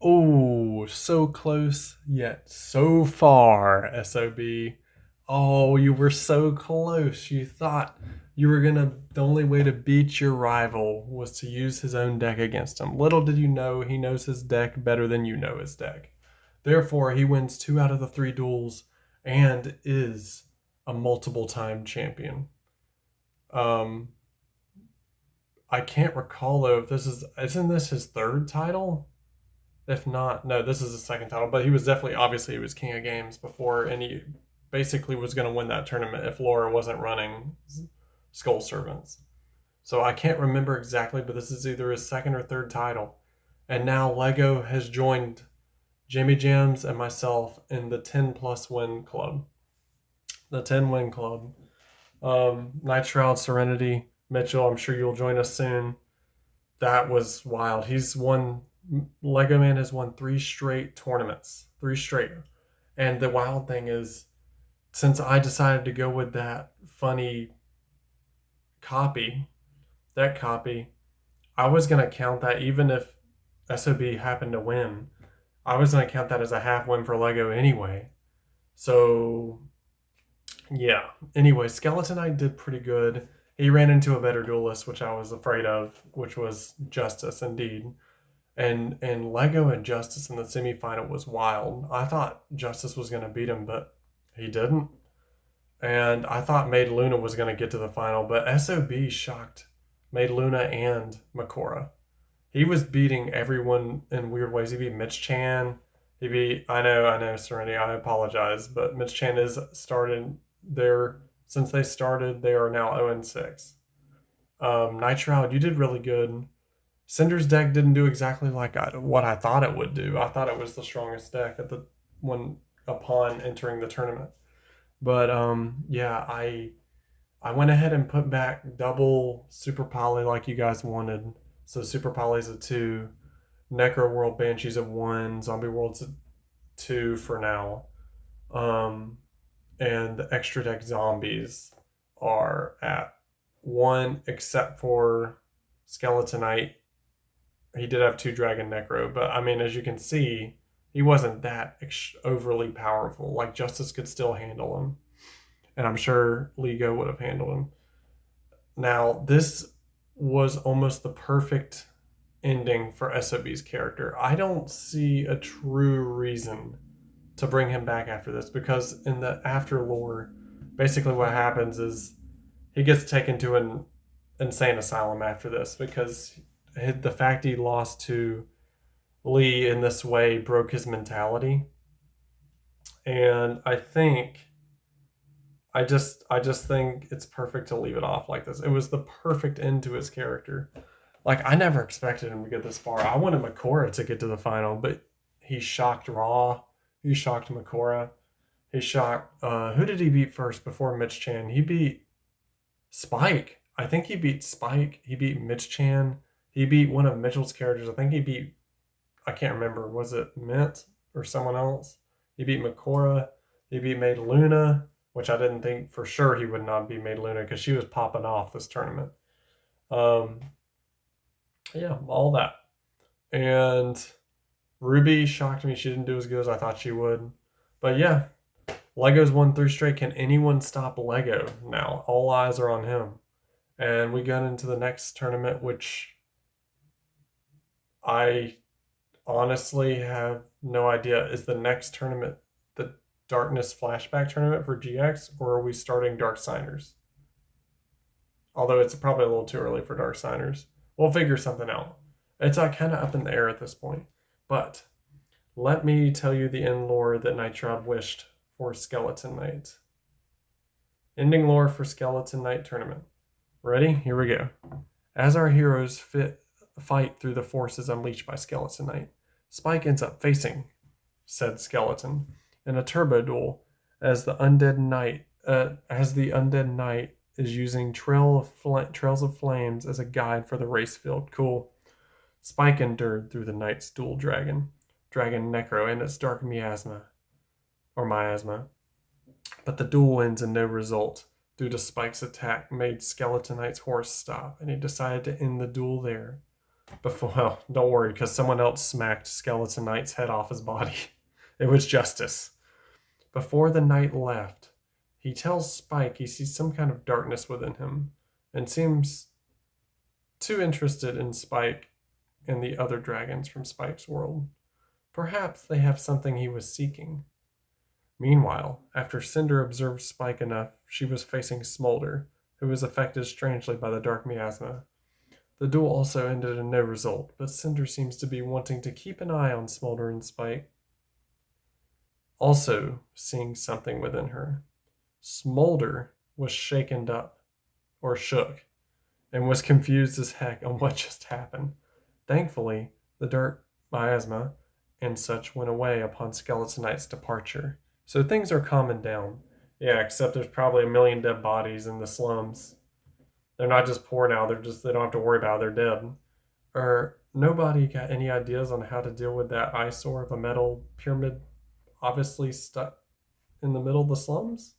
Oh, so close yet so far, SOB. Oh, you were so close. You thought you were gonna. The only way to beat your rival was to use his own deck against him. Little did you know he knows his deck better than you know his deck. Therefore, he wins 2 out of the 3 duels and is a multiple time champion. Um, I can't recall though if this isn't this his third title? If not, no, this is his second title. But he was definitely, obviously, he was king of games before, and he basically was going to win that tournament if Laura wasn't running Skull Servants. So I can't remember exactly, but this is either his second or third title. And now Lego has joined Jimmy Jams and myself in the 10 plus win club. The 10 win club. Night Shroud, Serenity, Mitchell, I'm sure you'll join us soon. That was wild. Lego Man has won 3 straight tournaments, 3 straight. And the wild thing is, since I decided to go with that funny copy, that copy, I was going to count that even if SOB happened to win, I was going to count that as a half win for Lego anyway. So, yeah. Anyway, Skeleton Knight did pretty good. He ran into a better duelist, which I was afraid of, which was Justice, indeed. And Lego and Justice in the semifinal was wild. I thought Justice was going to beat him, but he didn't. And I thought Maid Luna was going to get to the final, but SOB shocked Maid Luna and Makora. He was beating everyone in weird ways. He beat Mitch Chan. I know, Serenity, I apologize, but Mitch Chan is started there. Since they started, they are now 0-6. Night Shroud, you did really good. Cinder's deck didn't do exactly what I thought it would do. I thought it was the strongest deck upon entering the tournament. But yeah, I went ahead and put back double Super Poly like you guys wanted. So Super Poly's a 2, Necro World Banshee's a 1, Zombie World's a 2 for now. And the extra deck zombies are at 1, except for Skeleton Knight. He did have 2 Dragon Necro, but I mean, as you can see, he wasn't that overly powerful. Like, Justice could still handle him, and I'm sure Lego would have handled him. Now, this was almost the perfect ending for SOB's character. I don't see a true reason to bring him back after this, because in the after lore, basically what happens is he gets taken to an insane asylum after this, because the fact he lost to Lee in this way broke his mentality. And I just think it's perfect to leave it off like this. It was the perfect end to his character. Like, I never expected him to get this far. I wanted Makora to get to the final, but he shocked Raw. He shocked Makora. He shocked who did he beat first before Mitch Chan? He beat Spike. I think he beat Spike. He beat Mitch Chan. He beat one of Mitchell's characters. I can't remember, was it Mint or someone else? He beat Makora. He beat Maid Luna, which I didn't think for sure he would not be Maid Luna because she was popping off this tournament. Yeah, all that. And Ruby shocked me. She didn't do as good as I thought she would. But yeah, Lego's won 3 straight. Can anyone stop Lego now? All eyes are on him. And we got into the next tournament, which I honestly have no idea. Is the next tournament the Darkness Flashback tournament for GX, or are we starting Dark Signers? Although it's probably a little too early for Dark Signers. We'll figure something out. It's kind of up in the air at this point. But let me tell you the end lore that Night Shroud wished for Skeleton Knight. Ending lore for Skeleton Knight tournament. Ready? Here we go. As our heroes fight through the forces unleashed by Skeleton Knight, Spike ends up facing said skeleton in a turbo duel as the undead knight is using trails of flames as a guide for the race field. Cool. Spike endured through the knight's dual dragon Necro, and its dark miasma, but the duel ends in no result due to Spike's attack made Skeleton Knight's horse stop, and he decided to end the duel there. Before, well, don't worry, because someone else smacked Skeleton Knight's head off his body. It was Justice. Before the knight left, he tells Spike he sees some kind of darkness within him and seems too interested in Spike and the other dragons from Spike's world. Perhaps they have something he was seeking. Meanwhile, after Cinder observed Spike enough, she was facing Smolder, who was affected strangely by the dark miasma. The duel also ended in no result, but Cinder seems to be wanting to keep an eye on Smolder and Spike, also seeing something within her. Smolder was shaken up, or shook, and was confused as heck on what just happened. Thankfully, the dark miasma and such went away upon Skeleton Knight's departure. So things are calming down. Yeah, except there's probably a million dead bodies in the slums. They're not just poor now, they don't have to worry about it, they're dead. Or nobody got any ideas on how to deal with that eyesore of a metal pyramid obviously stuck in the middle of the slums?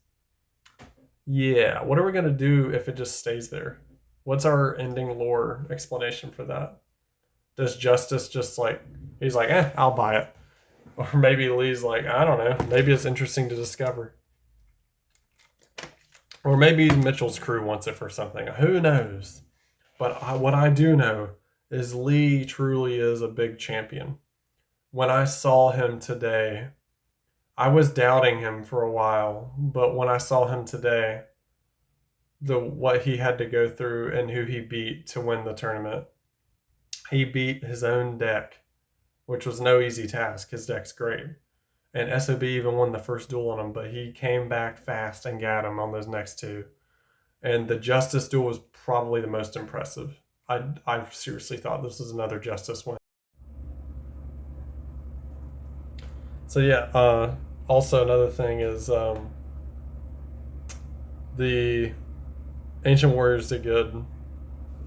Yeah, what are we gonna do if it just stays there? What's our ending lore explanation for that? Does Justice just like, he's like, I'll buy it. Or maybe Lee's like, I don't know, maybe it's interesting to discover. Or maybe Mitchell's crew wants it for something. Who knows? But what I do know is Lee truly is a big champion. When I saw him today, I was doubting him for a while, but when I saw him today, what he had to go through and who he beat to win the tournament, he beat his own deck, which was no easy task. His deck's great. And SOB even won the first duel on him, but he came back fast and got him on those next two. And the Justice duel was probably the most impressive. I seriously thought this was another Justice win. So yeah, also another thing is the Ancient Warriors did good.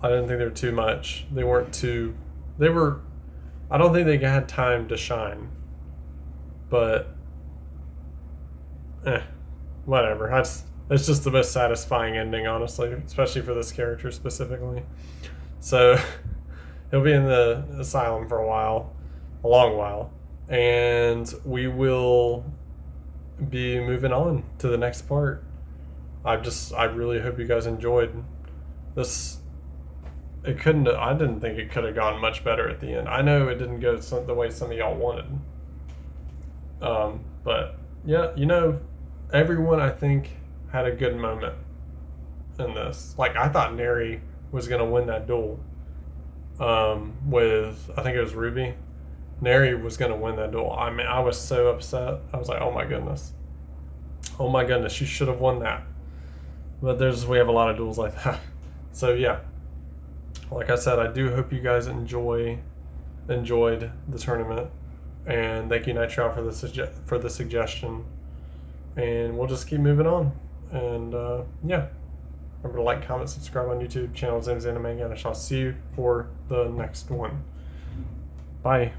I didn't think they were too much. They weren't too... I don't think they had time to shine. But... whatever. It's just the most satisfying ending, honestly. Especially for this character specifically. So, he'll be in the asylum for a long while. And we will be moving on to the next part. I really hope you guys enjoyed this. I didn't think it could have gone much better at the end. I know it didn't go the way some of y'all wanted. But yeah, everyone I think had a good moment in this. Like, I thought Neri was going to win that duel with, I think it was Ruby. Neri was going to win that duel. I mean, I was so upset. I was like, oh my goodness. Oh my goodness, you should have won that. But we have a lot of duels like that. So yeah, like I said, I do hope you guys enjoyed the tournament. And thank you, Nitro, for the suggestion. And we'll just keep moving on. And yeah, remember to like, comment, subscribe on YouTube channel Zen's Anime, and I shall see you for the next one. Bye.